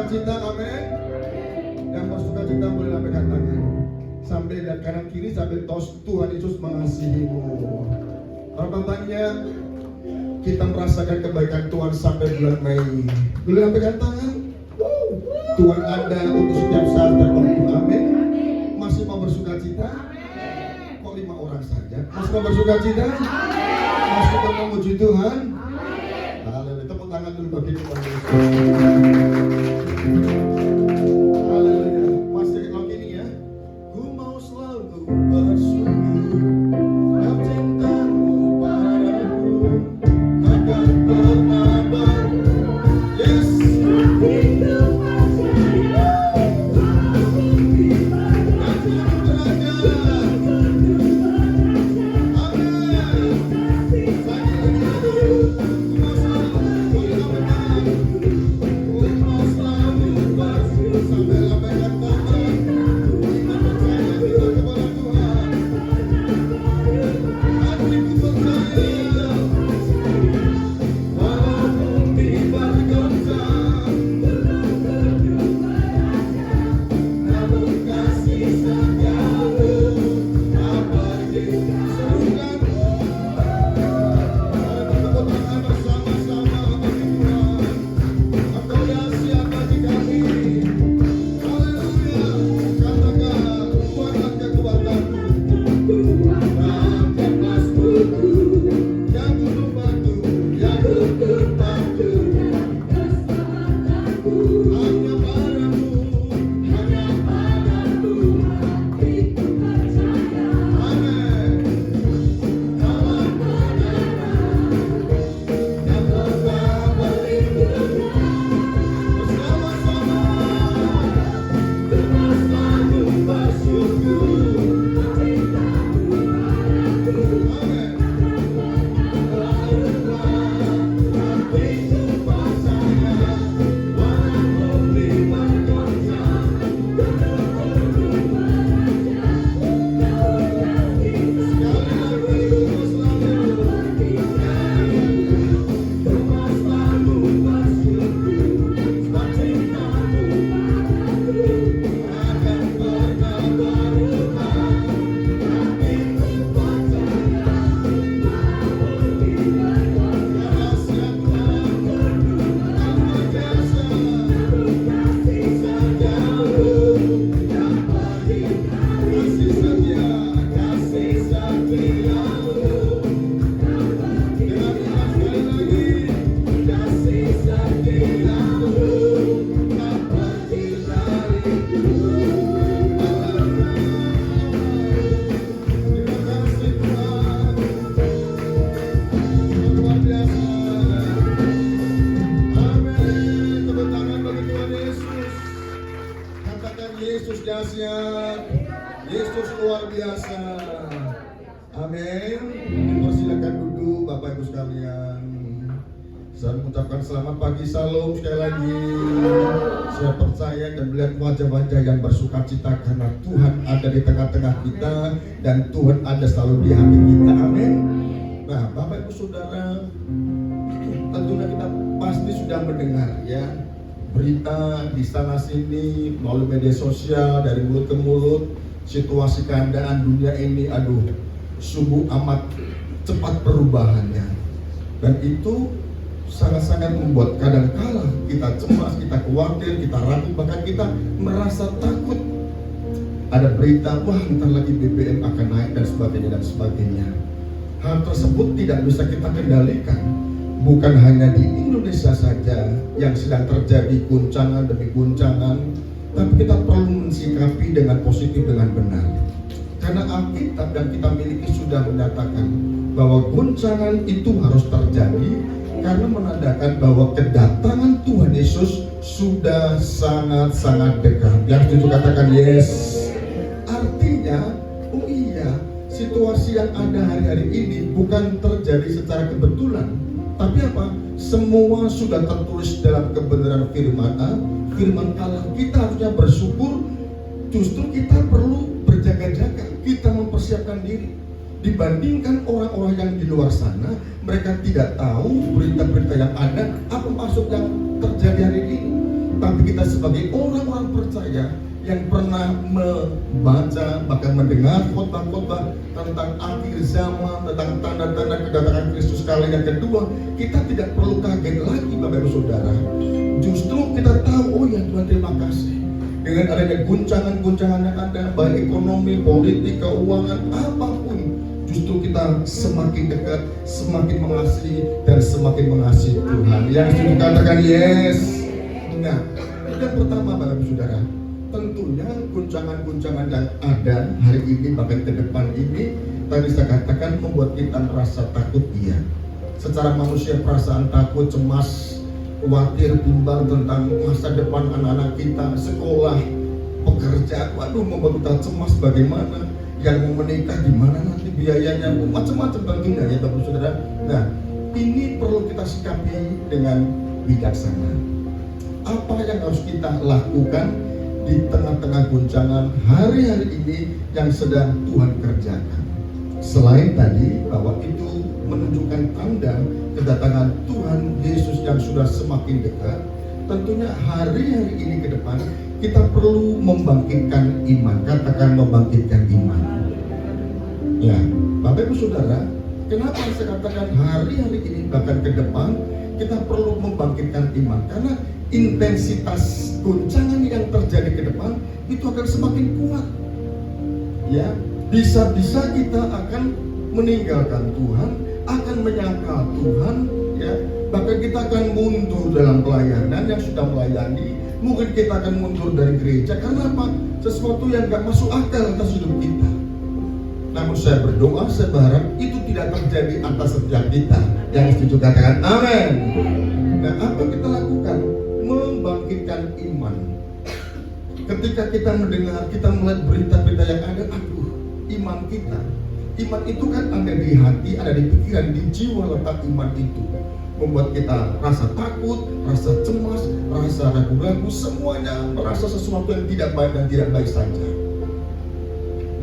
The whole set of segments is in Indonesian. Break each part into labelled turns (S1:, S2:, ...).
S1: bersukacita, amin. Yang bersukacita boleh lambaikan tangan. Sambil lihat kanan kiri sambil tos, Tuhan Yesus mengasihimu. Berapa banyak kita merasakan kebaikan Tuhan sampai bulan Mei. Boleh lambaikan tangan. Tuhan ada untuk setiap saat tertentu, amin. Masih mau bersukacita? Kok 5 orang saja? Masih mau bersukacita? Masih mau memuji Tuhan? Haleluya, tepuk tangan dulu bagi Tuhan Yesus. Haleluya, masih lagu ini ya. Ku mau selalu bersyukur, dan cintamu padaku akan bertambah. Yes. Yesus dahsyat, Yesus luar biasa. Amin. Persilakan duduk Bapak Ibu sekalian. Saya mengucapkan selamat pagi, salam sekali lagi. Saya percaya dan melihat wajah-wajah yang bersukacita karena Tuhan ada di tengah-tengah kita dan Tuhan ada selalu di hati kita. Amin. Nah, Bapak Ibu Saudara, tentunya kita pasti sudah mendengar ya berita di sana sini melalui media sosial dari mulut ke mulut, situasi keadaan dunia ini sungguh amat cepat perubahannya, dan itu sangat-sangat membuat kadang-kala kita cemas, kita khawatir, kita ragu, bahkan kita merasa takut. Ada berita, wah ntar lagi BBM akan naik dan sebagainya. Hal tersebut tidak bisa kita kendalikan. Bukan hanya di Indonesia saja yang sedang terjadi guncangan demi guncangan, tapi kita perlu mensikapi dengan positif, dengan benar. Karena Alkitab dan kita miliki sudah menyatakan bahwa guncangan itu harus terjadi karena menandakan bahwa kedatangan Tuhan Yesus sudah sangat-sangat dekat. Yang setuju katakan yes. Artinya, oh iya, situasi yang ada hari-hari ini bukan terjadi secara kebetulan. Tapi apa? Semua sudah tertulis dalam kebenaran firman Allah. Kita harusnya bersyukur. Justru kita perlu berjaga-jaga. Kita mempersiapkan diri. Dibandingkan orang-orang yang di luar sana, mereka tidak tahu berita-berita yang ada, apa maksud yang terjadi hari ini. Tapi kita sebagai khotbah-khotbah tentang akhir zaman, tentang tanda-tanda kedatangan Kristus kali yang kedua, kita tidak perlu kaget lagi Bapak Ibu Saudara. Justru kita tahu, oh ya Tuhan terima kasih. Dengan adanya guncangan-guncangan yang ada, baik ekonomi, politik, keuangan, apapun, justru kita semakin dekat, semakin mengasihi, dan semakin mengasihi Tuhan. Yang sudah katakan yes. Nah, yang pertama Bapak Ibu Saudara, tentunya guncangan-guncangan yang ada hari ini bahkan ke depan ini tadi saya katakan membuat kita merasa takut. Iya, secara manusia perasaan takut, cemas, khawatir, bimbang tentang masa depan anak-anak kita, sekolah, pekerjaan, waduh membuat kita cemas bagaimana, yang mau menikah gimana nanti biayanya, macam-macam tentunya ya Bapak Saudara. Nah, ini perlu kita sikapi dengan bijaksana. Apa yang harus kita lakukan di tengah-tengah guncangan hari-hari ini yang sedang Tuhan kerjakan? Selain tadi bahwa itu menunjukkan tanda kedatangan Tuhan Yesus yang sudah semakin dekat, tentunya hari-hari ini ke depan kita perlu membangkitkan iman. Katakan membangkitkan iman. Ya, Bapak Ibu Saudara, kenapa saya katakan hari-hari ini bahkan ke depan kita perlu membangkitkan iman? Karena intensitas guncangan yang terjadi ke depan itu akan semakin kuat. Ya, bisa-bisa kita akan meninggalkan Tuhan, akan menyangkal Tuhan, ya. Bahkan kita akan mundur dalam pelayanan yang sudah melayani. Mungkin kita akan mundur dari gereja karena apa? Sesuatu yang gak masuk akal atas hidup kita. Namun saya berdoa, saya berharap itu tidak terjadi atas setiap kita. Yang setuju katakan amin. Nah, apa yang kita lakukan? Membangkitkan iman. Ketika kita mendengar, kita melihat berita-berita yang ada, aduh, iman kita. Iman itu kan ada di hati, ada di pikiran, di jiwa letak iman itu. Membuat kita rasa takut, rasa cemas, rasa ragu-ragu, semuanya merasa sesuatu yang tidak baik dan tidak baik saja.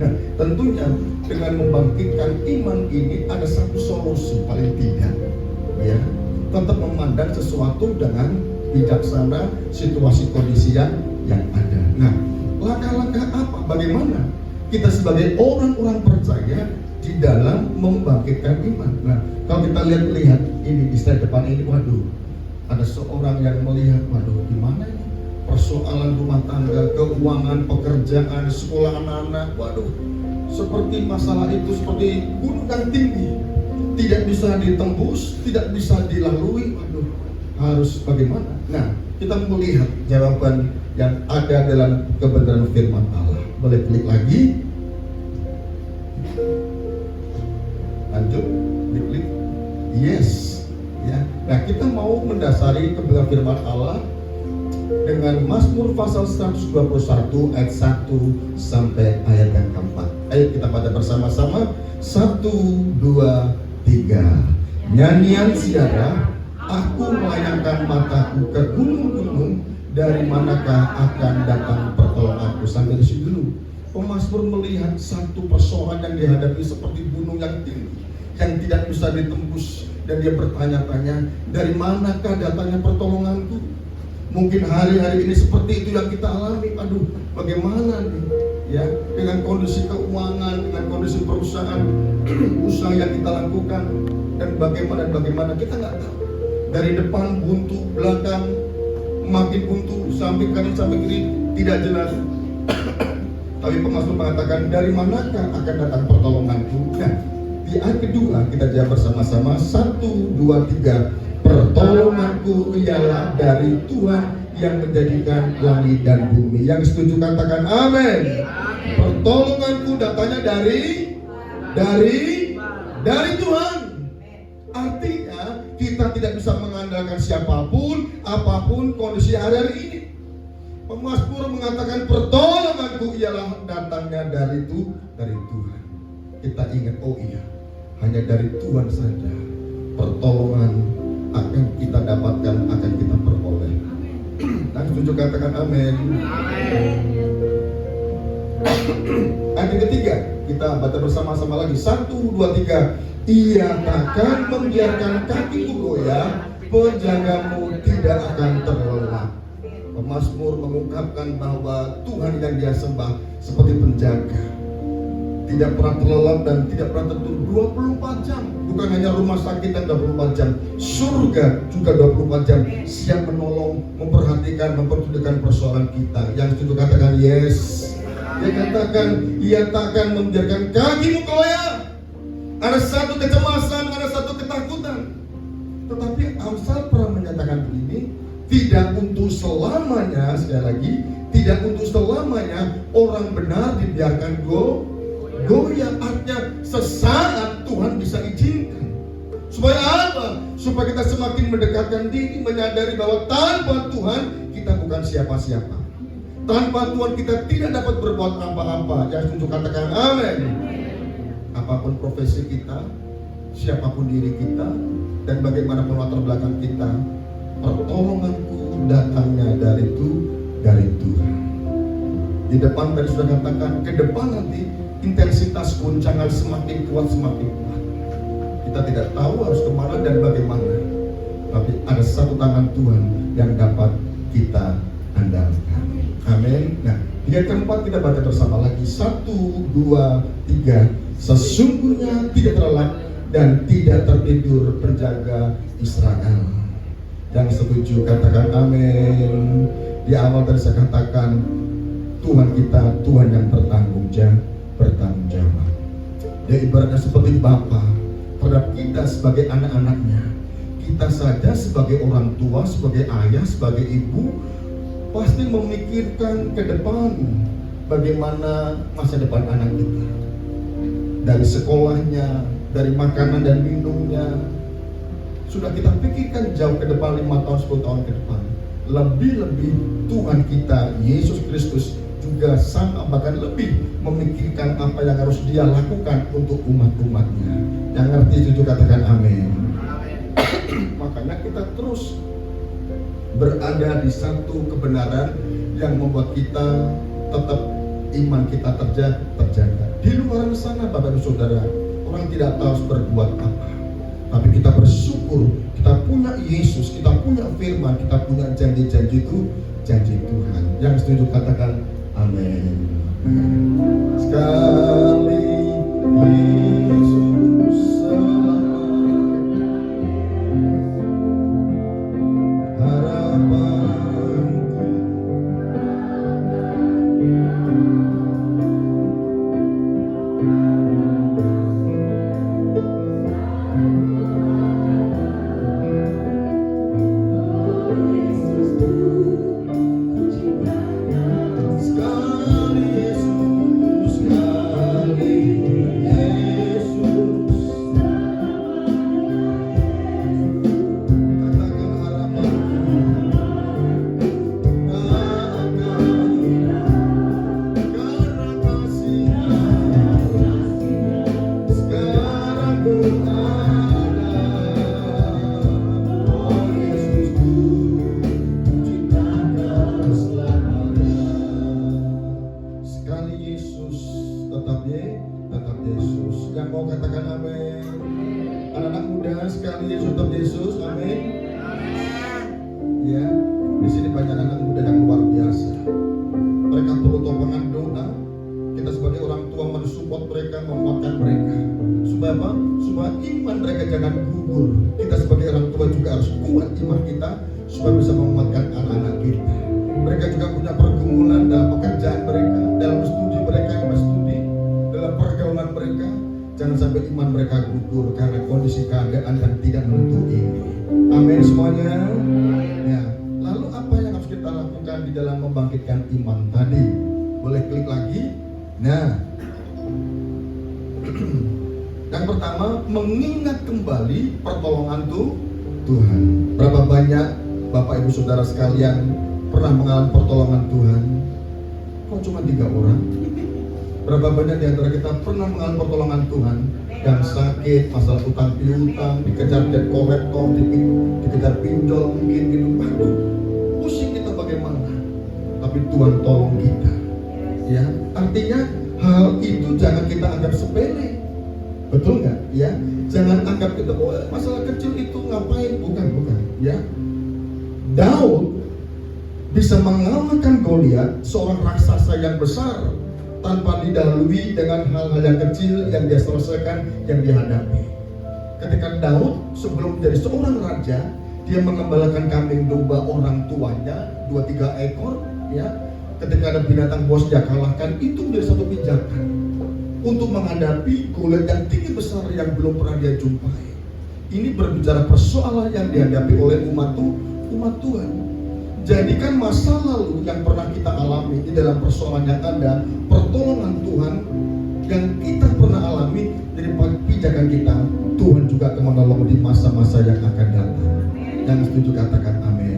S1: Nah, tentunya dengan membangkitkan iman ini ada satu solusi paling tidak, ya, tetap memandang sesuatu dengan bijaksana situasi kondisi yang ada. Nah, langkah-langkah apa? Bagaimana kita sebagai orang-orang percaya di dalam membangkitkan iman? Nah, kalau kita lihat ini di slide depan ini, waduh, ada seorang yang melihat, waduh, gimana ini persoalan rumah tangga, keuangan, pekerjaan, sekolah anak-anak, waduh, seperti masalah itu seperti gunung yang tinggi, tidak bisa ditembus, tidak bisa dilalui, waduh, harus bagaimana? Nah, kita melihat jawaban yang ada dalam kebenaran firman Allah. Boleh klik lagi. Lanjut, diklik. Yes. Ya. Nah, kita mau mendasari kebenaran firman Allah dengan Mazmur pasal 121 ayat 1 sampai ayat yang keempat. Ayo kita baca bersama-sama. 1, 2, 3. Nyanyian siara. Aku melayangkan mataku ke gunung-gunung, dari manakah akan datang pertolonganku? Sampai di sini dulu. Pemazmur melihat satu persoalan yang dihadapi seperti gunung yang tinggi, yang tidak bisa ditembus, dan dia bertanya-tanya, dari manakah datangnya pertolonganku? Mungkin hari-hari ini seperti itu yang kita alami. Aduh, bagaimana nih? Ya, dengan kondisi keuangan, dengan kondisi perusahaan, usaha yang kita lakukan, dan bagaimana kita nggak tahu. Dari depan buntu, belakang makin buntu, samping kanan samping kiri tidak jelas. Tapi pemazmur mengatakan, dari manakah akan datang pertolonganku? Nah, di ayat kedua kita jawab bersama-sama. 1, 2, 3. Pertolonganku ialah dari Tuhan yang menjadikan langit dan bumi. Yang setuju katakan amin. Pertolonganku datangnya dari Tuhan. Artinya kita tidak bisa mengandalkan siapapun, apapun kondisi hari-hari ini. Pemazmur mengatakan pertolonganku ialah datangnya dari Tuhan. Kita ingat, oh iya, hanya dari Tuhan saja pertolongan akan kita dapatkan, akan kita peroleh. Dan setuju katakan amin. Ayat ketiga kita baca bersama-sama lagi. 1, 2, 3. Ia takkan membiarkan kakiku goyah, penjagamu tidak akan terlelap. Pemazmur mengungkapkan bahwa Tuhan yang dia sembah seperti penjaga, tidak pernah terlelap dan tidak pernah tertidur 24 jam. Bukan hanya rumah sakit yang 24 jam, surga juga 24 jam, siap menolong, memperhatikan, memperdulikan persoalan kita. Yang setuju katakan yes. Dia katakan, ia takkan membiarkan kakimu goyah. Ada satu kecemasan, ada satu ketakutan. Tetapi Amsal pernah menyatakan begini, tidak untuk selamanya, sekali lagi, tidak untuk selamanya orang benar dibiarkan goyah. Artinya sesaat Tuhan bisa izinkan. Supaya apa? Supaya kita semakin mendekatkan diri, menyadari bahwa tanpa Tuhan kita bukan siapa-siapa. Tanpa Tuhan kita tidak dapat berbuat apa-apa. Yang setuju katakan amin. Apapun profesi kita, siapapun diri kita, dan bagaimanapun latar belakang kita, pertolonganku datangnya dari Tuhan. Di depan tadi sudah katakan, ke depan nanti intensitas guncangan semakin kuat. Kita tidak tahu harus kemana dan bagaimana, tapi ada satu tangan Tuhan yang dapat kita andalkan. Amin. Nah, ayat keempat kita baca bersama lagi. 1, 2, 3. Sesungguhnya tidak terlelap dan tidak tertidur penjaga Israel. Yang setuju katakan amin. Di awal tadi saya katakan, Tuhan kita, Tuhan yang bertanggung jawab. Dia ibaratnya seperti Bapa terhadap kita sebagai anak-anaknya. Kita saja sebagai orang tua, sebagai ayah, sebagai ibu, pasti memikirkan ke depan bagaimana masa depan anak kita. Dari sekolahnya, dari makanan dan minumnya, sudah kita pikirkan jauh ke depan, 5 tahun, 10 tahun ke depan. Lebih-lebih Tuhan kita, Yesus Kristus, juga sama, bahkan lebih memikirkan apa yang harus dia lakukan untuk umat-umatnya. Yang ngerti jujur katakan amin. Makanya kita terus berada di satu kebenaran yang membuat kita tetap iman kita terjaga. Di luar sana Bapak Ibu Saudara, orang tidak tahu harus berbuat apa. Tapi kita bersyukur, kita punya Yesus, kita punya firman, kita punya janji-janji itu, janji Tuhan. Yang setuju katakan amin. Sekali Yesus selamat, harapanku. Supaya bisa menguatkan anak-anak kita. Mereka juga punya pergumulan dalam pekerjaan mereka, dalam studi mereka yang studi, dalam pergaulan mereka. Jangan sampai iman mereka gugur karena kondisi keadaan yang tidak menentu ini. Amin semuanya. Ya. Lalu apa yang harus kita lakukan di dalam membangkitkan iman tadi? Boleh klik lagi. Nah, yang pertama, mengingat kembali pertolongan Tuhan. Berapa banyak Bapak Ibu Saudara sekalian pernah mengalami pertolongan Tuhan? Kok cuma 3 orang? Berapa banyak di antara kita pernah mengalami pertolongan Tuhan? Yang sakit, masalah utang piutang, dikejar debt collector, dikejar pinjol mungkin gitu. Aduh, pusing kita bagaimana? Tapi Tuhan tolong kita. Ya, artinya hal itu jangan kita anggap sepele. Betul nggak? Ya, jangan anggap kita masalah kecil itu ngapain? Bukan. Ya, Daud bisa mengalahkan Goliat, seorang raksasa yang besar, tanpa didahului dengan hal-hal yang kecil yang dia selesaikan, yang dia hadapi. Ketika Daud sebelum menjadi seorang raja, dia mengembalakan kambing domba orang tuanya 2-3 ekor, ya. Ketika ada binatang buas dia kalahkan, itu menjadi satu pijakan untuk menghadapi Goliat yang tinggi besar yang belum pernah dia jumpai. Ini berbicara persoalan yang dihadapi oleh umat Tuhan. Jadikan masa lalu yang pernah kita alami di dalam persoalan yang ada, pertolongan Tuhan yang kita pernah alami dari pijakan kita, Tuhan juga akan menolong di masa-masa yang akan datang. Yang setuju katakan amin.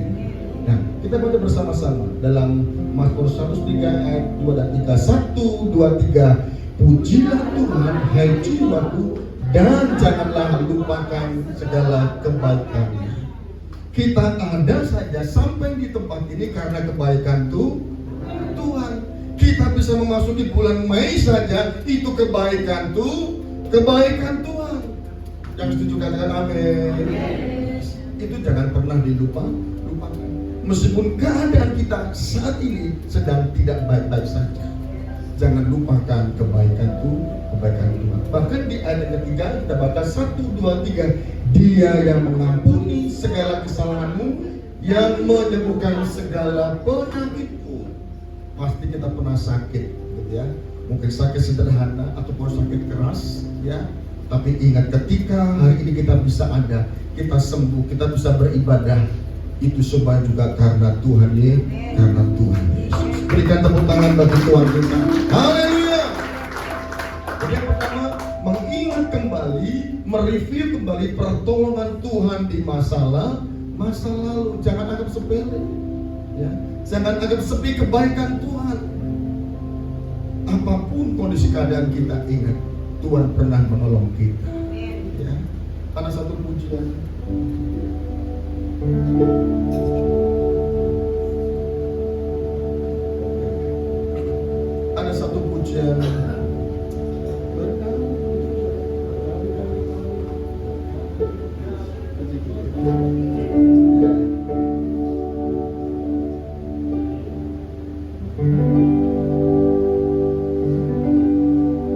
S1: Nah, kita baca bersama-sama dalam Mazmur 103 ayat 2 dan 3. 1, 2, 3. Pujilah Tuhan, hai jiwaku, dan janganlah lupakan segala kebaikan-Nya. Kita ada saja sampai di tempat ini karena kebaikan Tuhan. Kita bisa memasuki bulan Mei saja, itu kebaikan Tuhan. Yang setuju katakan amin. Itu jangan pernah lupakan. Meskipun keadaan kita saat ini sedang tidak baik-baik saja, jangan lupakan kebaikan Tuhan. Bahkan di ayat yang ketiga kita baca 1, 2, 3. Dia yang mengampuni segala kesalahanmu, yang menyembuhkan segala penyakitmu. Pasti kita pernah sakit, gitu ya. Mungkin sakit sederhana ataupun sakit keras, ya. Tapi ingat, ketika hari ini kita bisa ada, kita sembuh, kita bisa beribadah, itu semua juga karena Tuhan Yesus. Berikan tepuk tangan bagi Tuhan kita. Haleluya. Jadi yang pertama, mengingat kembali, mereview kembali pertolongan Tuhan di masa lalu. Jangan anggap sepele, ya. Jangan anggap sepi kebaikan Tuhan. Apapun kondisi keadaan kita, ingat Tuhan pernah menolong kita. Ya. Ada satu pujian. Ada satu pujian.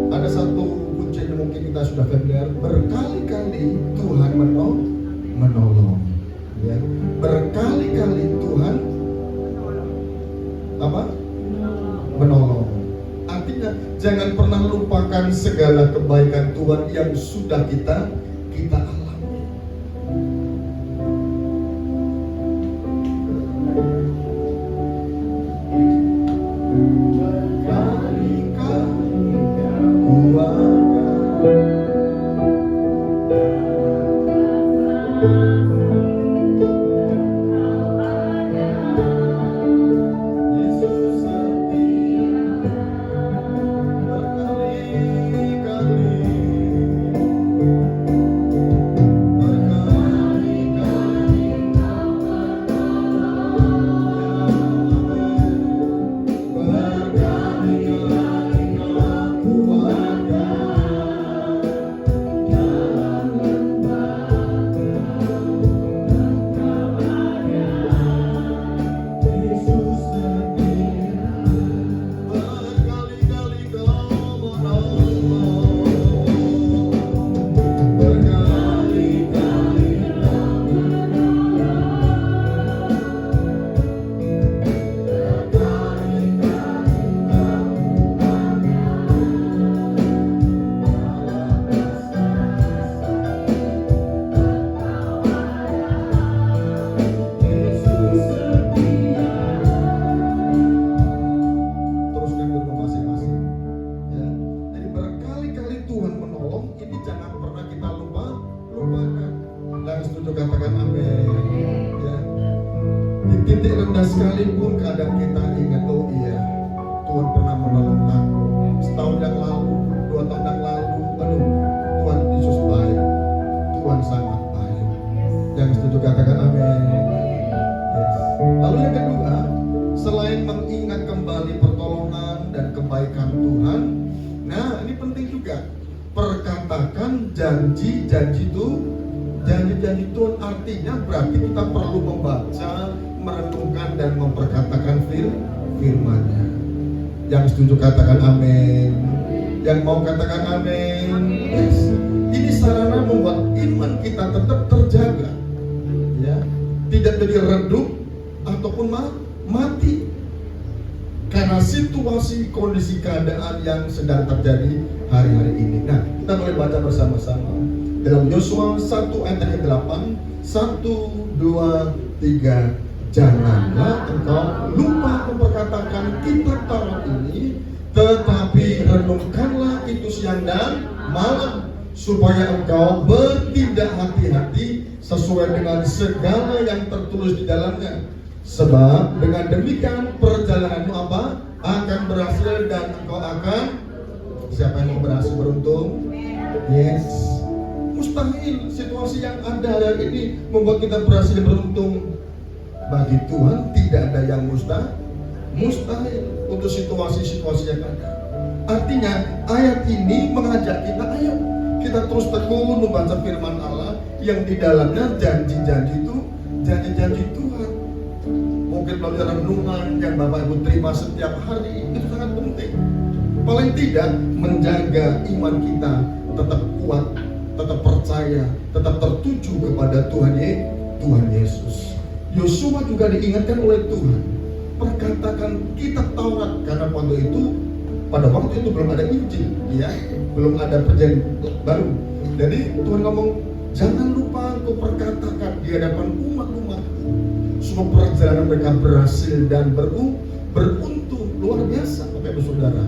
S1: Ada satu pujian yang mungkin kita sudah familiar. Berkali-kali Tuhan menolong. Ya. Berkali-kali Tuhan menolong. Artinya jangan pernah lupakan segala kebaikan Tuhan yang sudah kita alami. Sekalipun keadaan kita ingat, oh iya, Tuhan pernah menolong aku setahun yang lalu, 2 tahun yang lalu. Aduh, Tuhan Yesus baik, Tuhan sangat baik. Yang setuju katakan amin. Yes. Lalu yang kedua, selain mengingat kembali pertolongan dan kebaikan Tuhan, nah ini penting juga, perkatakan janji-janji Tuhan. Artinya berarti kita perlu membaca, merenungkan dan memperkatakan firman-Nya. Yang setuju katakan amin. Yang mau katakan amin. Yes. Ini sarana membuat iman kita tetap terjaga, ya, tidak jadi redup ataupun mati karena situasi kondisi keadaan yang sedang terjadi hari-hari ini. Nah, kita boleh baca bersama-sama dalam Yosua 1 ayat yang ke-8. 1, 2, 3. Janganlah engkau lupa memperkatakan kitab Taurat ini, tetapi renungkanlah itu siang dan malam, supaya engkau bertindak hati-hati sesuai dengan segala yang tertulis di dalamnya. Sebab dengan demikian perjalananmu apa? Akan berhasil dan engkau akan, siapa yang mau berhasil beruntung? Yes. Mustahil situasi yang ada hari ini membuat kita berhasil beruntung. Bagi Tuhan tidak ada yang mustahil untuk situasi-situasi yang ada. Artinya ayat ini mengajak kita, ayo kita terus tekun membaca firman Allah yang di dalamnya janji-janji itu, janji-janji Tuhan. Mungkin melalui renungan yang Bapak Ibu terima setiap hari itu sangat penting. Paling tidak menjaga iman kita tetap kuat, tetap percaya, tetap tertuju kepada Tuhan Yesus. Yosua juga diingatkan oleh Tuhan, perkatakan kitab Taurat, karena pada waktu itu belum ada Injil, ya, belum ada perjanjian baru. Jadi Tuhan ngomong, jangan lupa engkau perkatakan di hadapan umat-umat supaya perjalanan mereka berhasil dan beruntung. Luar biasa, Bapak Ibu Saudara.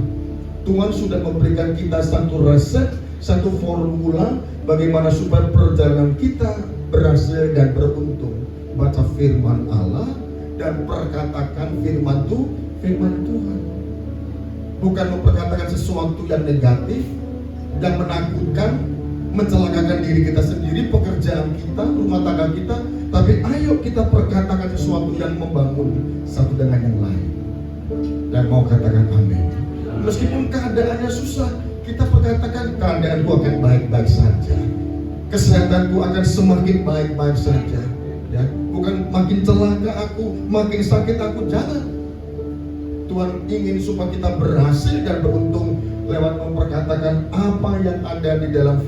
S1: Tuhan sudah memberikan kita satu resep, satu formula bagaimana supaya perjalanan kita berhasil dan beruntung. Baca firman Allah dan perkatakan firman Tuhan. Bukan memperkatakan sesuatu yang negatif, yang menakutkan, mencelakakan diri kita sendiri, pekerjaan kita, rumah tangga kita, tapi ayo kita perkatakan sesuatu yang membangun satu dengan yang lain. Dan mau katakan amin. Meskipun keadaannya susah, kita perkatakan keadaanku akan baik-baik saja, kesehatanku akan semakin baik-baik saja, ya. Bukan makin celaka aku, makin sakit aku, jangan. Tuhan ingin supaya kita berhasil dan beruntung lewat memperkatakan apa yang ada di dalam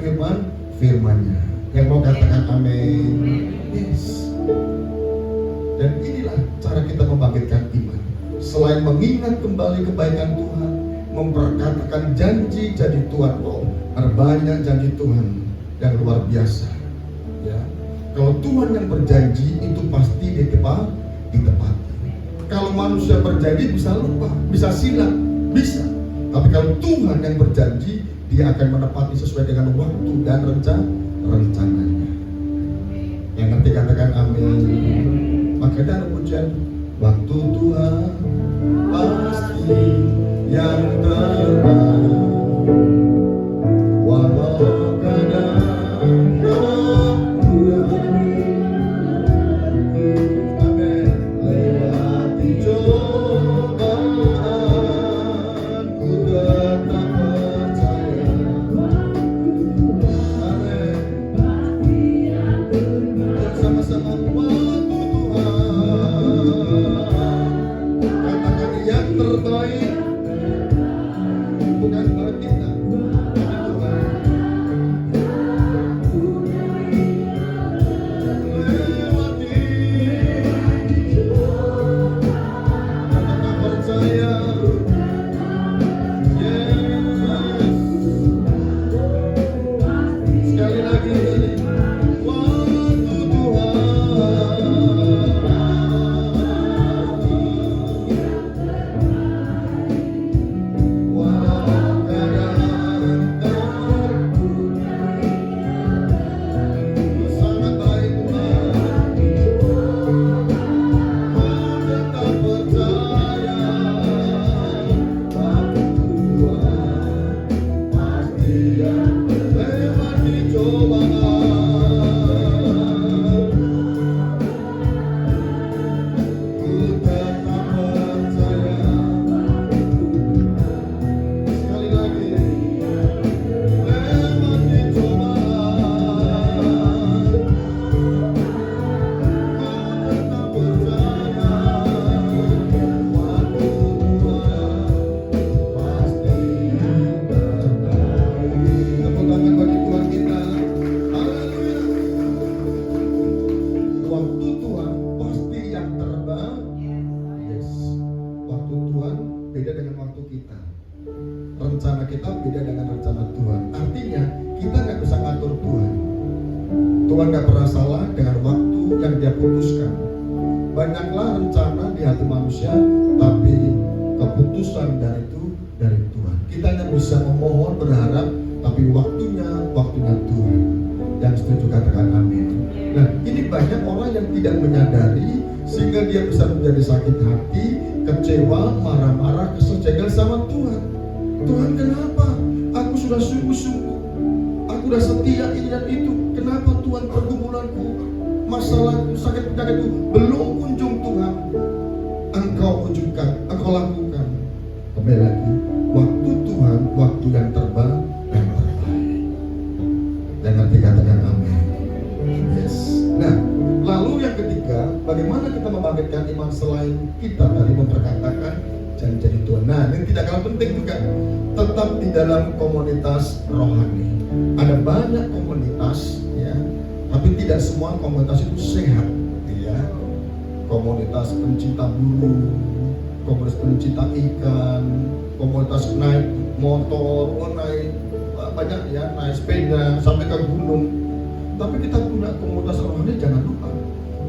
S1: firman-nya. Yang mau katakan amin. Yes. Dan inilah cara kita membangkitkan iman. Selain mengingat kembali kebaikan Tuhan, memperkatakan janji Tuhan. Oh, ada banyak janji Tuhan yang luar biasa, ya. Kalau Tuhan yang berjanji itu pasti ditepati. Kalau manusia berjanji bisa lupa, bisa silang, bisa. Tapi kalau Tuhan yang berjanji, Dia akan menepati sesuai dengan waktu dan rencananya. Yang ngerti katakan amin. Maka dari pujian, waktu Tuhan pasti yang terbaik. Walau kadang memutuskan. Banyaklah rencana di hati manusia, tapi keputusan dari Tuhan. Kita hanya bisa memohon, berharap, tapi waktunya Tuhan. Yang setuju katakan amin. Nah, ini banyak orang yang tidak menyadari, sehingga dia bisa menjadi sakit hati, kecewa, marah-marah, kesel sama Tuhan. Tuhan, kenapa? Aku sudah sungguh-sungguh, aku sudah setia ini dan itu. Kenapa Tuhan pergumulanku, masalahku, sakit penyakitku belum kunjung Tuhan Engkau wujudkan, Engkau lakukan. Kembali lagi, waktu Tuhan, waktu yang terbaik. Dan nanti katakan amin. Yes. Nah, lalu yang ketiga, bagaimana kita membangkitkan iman selain kita tadi memperkatakan janji Tuhan. Nah, ini tidak kalah penting juga, tetap di dalam komunitas rohani. Ada banyak komunitas, ya, tapi tidak semua komunitas itu sehat, ya. Komunitas pencinta burung, komunitas pencinta ikan, komunitas naik motor, naik banyak ya, naik sepeda sampai ke gunung. Tapi kita punya komunitas rohani, jangan lupa.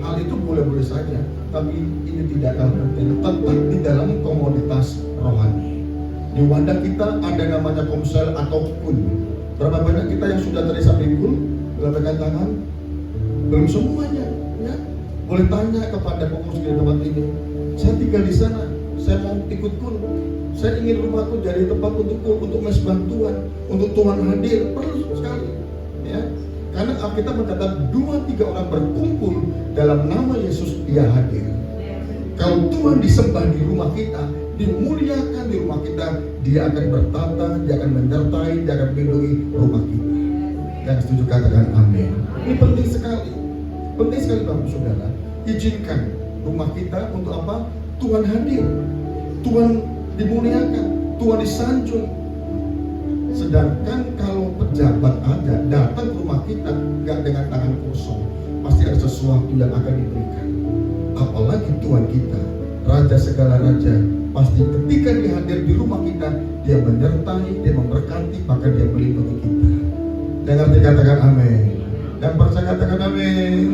S1: Hal itu boleh-boleh saja, tapi ini tidak kalah penting. Tetap di dalam komunitas rohani. Di wadah kita ada namanya komsel atau kun. Berapa banyak kita yang sudah terisa pinggul, gelapkan tangan? Belum semuanya, ya. Boleh tanya kepada pengurus di tempat ini. Saya tinggal di sana, saya mau ikut kun. Saya ingin rumahku jadi tempat untuk mesbah Tuhan, untuk Tuhan hadir. Perlu sekali, ya. Karena Alkitab mencatat 2-3 orang berkumpul dalam nama Yesus, dia hadir. Kalau Tuhan disembah di rumah kita, dimuliakan di rumah kita, dia akan bertata, dia akan menyertai, dia akan melindungi rumah kita. Yang setuju katakan amin. Ini penting sekali Bapak Saudara. Izinkan rumah kita untuk apa? Tuhan hadir, Tuhan dimuliakan, Tuhan disanjung. Sedangkan kalau pejabat aja datang ke rumah kita gak dengan tangan kosong, pasti ada sesuatu yang akan diberikan. Apalagi Tuhan kita, Raja segala raja, pasti ketika dia hadir di rumah kita, dia menyertai, dia memberkati, bahkan dia melindungi kita. Dengar dikatakan amin. Dan percaya katakan amin.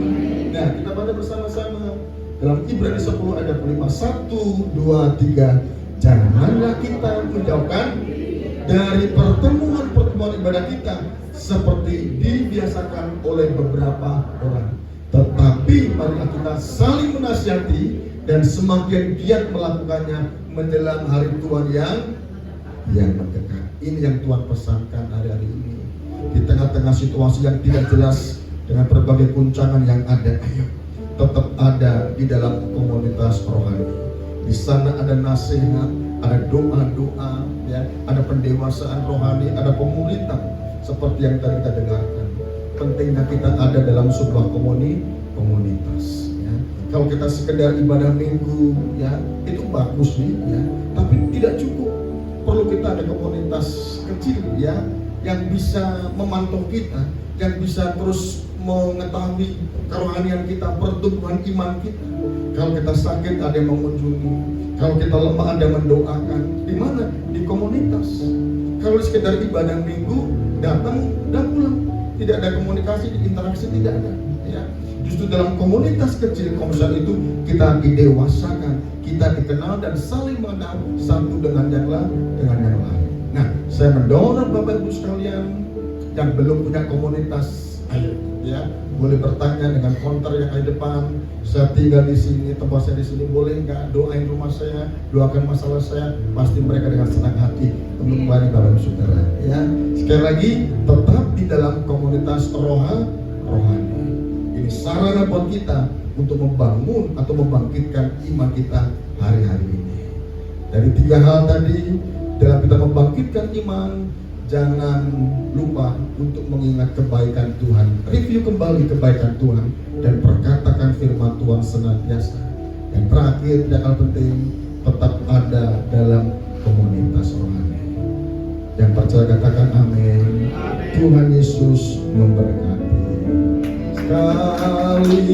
S1: Nah, kita baca bersama-sama dalam Ibrani 10 ayat 5. 1, 2, 3. Janganlah kita menjauhkan dari pertemuan ibadah kita seperti dibiasakan oleh beberapa orang, tetapi marilah kita saling menasihati dan semakin giat melakukannya menjelang hari Tuhan yang mendekat. Ini yang Tuhan pesankan hari-hari ini. Di tengah-tengah situasi yang tidak jelas dengan berbagai guncangan yang ada, ayo tetap ada di dalam komunitas rohani. Di sana ada nasihat, ada doa-doa, ya, ada pendewasaan rohani, ada pemuritan seperti yang tadi kita dengarkan. Pentingnya kita ada dalam sebuah komunitas. Ya. Kalau kita sekedar ibadah minggu, ya itu bagus nih, ya, tapi tidak cukup. Perlu kita ada komunitas kecil, ya, yang bisa memantau kita, yang bisa terus mengetahui kerohanian kita, pertumbuhan iman kita. Kalau kita sakit ada yang mengunjungi, kalau kita lemah ada yang mendoakan. Di mana? Di komunitas. Kalau sekedar ibadah minggu datang dan pulang, tidak ada komunikasi, interaksi tidak ada. Ya. Justru dalam komunitas kecil komunitas itu kita didewasakan, kita dikenal dan saling mengenal satu dengan yang lain. Nah, saya mendorong Bapak Ibu sekalian yang belum punya komunitas, ayo, ya, boleh bertanya dengan konter yang ada di depan. Saya tinggal di sini, tempat saya di sini, boleh nggak doain rumah saya, doakan masalah saya? Pasti mereka dengan senang hati menemani Bapak Ibu Saudara. Ya, sekali lagi tetap di dalam komunitas rohani. Ini sarana buat kita untuk membangun atau membangkitkan iman kita hari-hari ini. Dari 3 hal tadi, dalam kita membangkitkan iman, jangan lupa untuk mengingat kebaikan Tuhan. Review kembali kebaikan Tuhan dan perkatakan firman Tuhan senantiasa. Dan terakhir, tidak kalah penting, tetap ada dalam komunitas rohani. Yang percaya katakan amin. Tuhan Yesus memberkati. Sekali